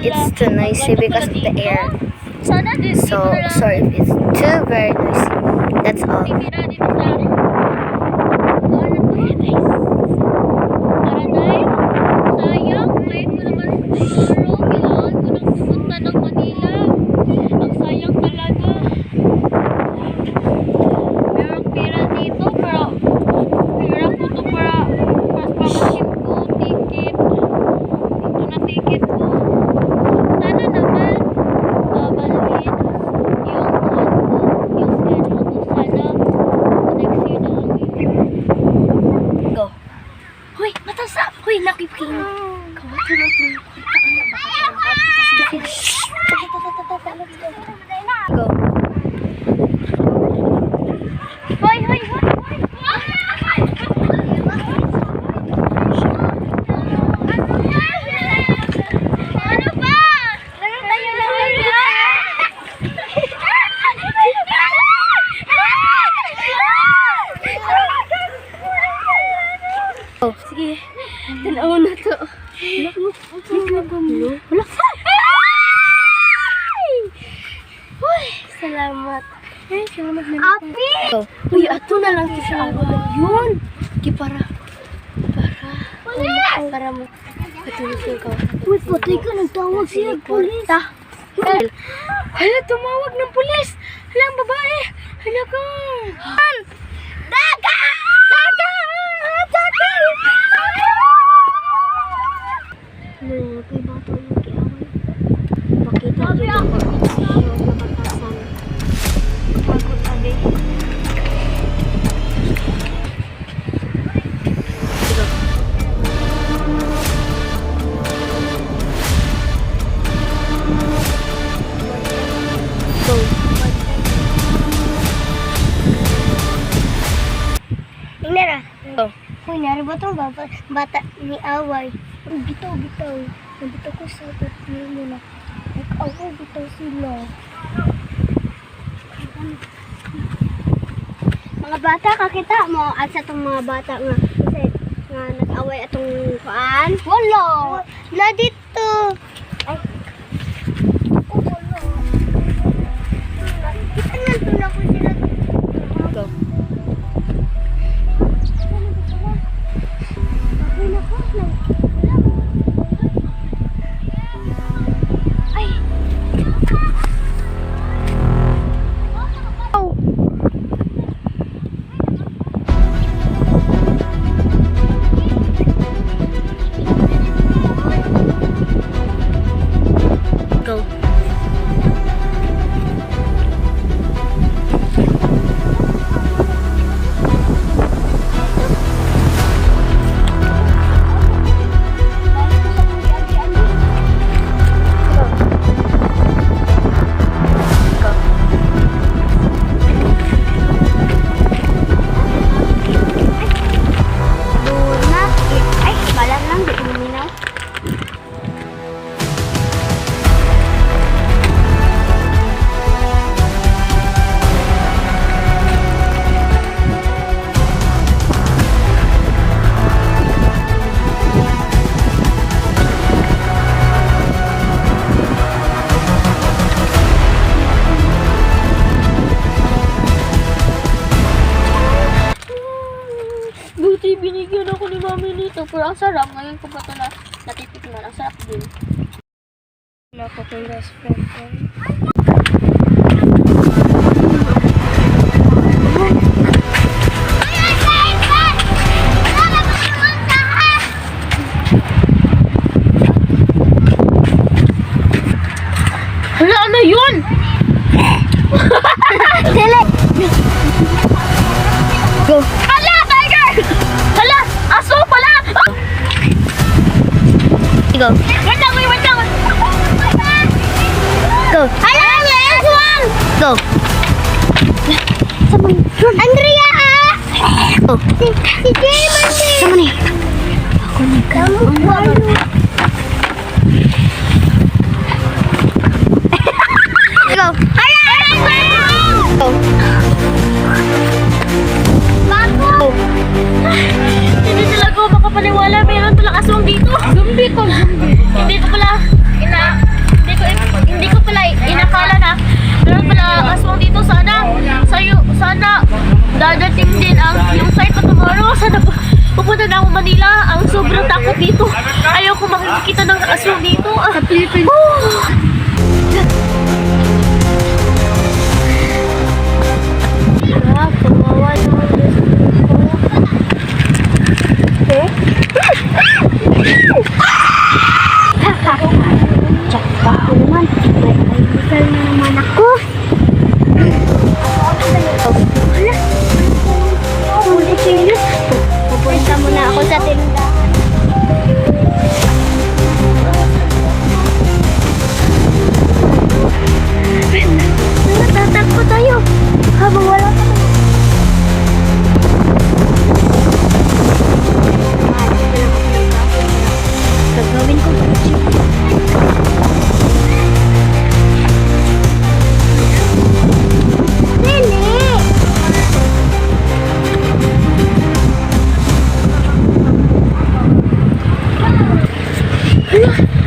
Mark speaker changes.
Speaker 1: it's too noisy because of the air. So sorry if it's too very noisy. That's all. Go.
Speaker 2: Oh, sige. Tanaw na to. Wala. Uy, salamat. Ay, salamat na.
Speaker 1: Api!
Speaker 2: Uy, ato na lang sa awal. Yun. Para mo patulog ka.
Speaker 1: Uy, patay ka. Nagtawag siya. Pulis.
Speaker 2: Hala, tumawag ng pulis. Hala, ang babae. Hala ka.
Speaker 1: Daga!
Speaker 2: Ano, kay bato yung kiaway. Pakita dyan yung nabatasan. Pagod abi. Go.
Speaker 1: Tingnan na.
Speaker 2: Go.
Speaker 1: Uy, nari ba itong bata ni away? Bitaw. Nabitaw ko sa tatlo mo na. Nag-away, bitaw sila. Mga bata, kakita mo at sa itong mga bata nga. Kasi nga nag-away atong paan. Wala! Na dito! Ay. Wala. Kita nga ito na ko sila.
Speaker 2: Go. Go.
Speaker 1: Ay, balan lang, di uminaw.
Speaker 2: Buti binigyan ako ni mami nito. Pero ang sarap. Ngayon ko pa ito na natitikman. Ang sarap din. Wala ko kong best friend ko. Hala, ano yun?
Speaker 1: Dili! Go!
Speaker 2: Hala, tiger! Hala, aso pala!
Speaker 1: Go!
Speaker 2: Wait lang.
Speaker 1: Go! Hala! Last one! Go! Andrea! Go! Si Jamie! Sama ni! Ako nagkaroon. Go! Hala! Go! Bago!
Speaker 2: Hindi talaga ako makapaniwala. Mayroon palang aswang dito. Zombie ko. Hindi ko pala sobrang takot dito. Ayoko makikita ng aso dito.
Speaker 1: Pilipin. Kawawa naman Tsaka ako naman. May kaibigan na naman ako. Wala. Huli sila. Pupunta muna ako sa tindahan. Tatakbo tayo. Habang wala ka naman. Gagawin ko ba? Lili!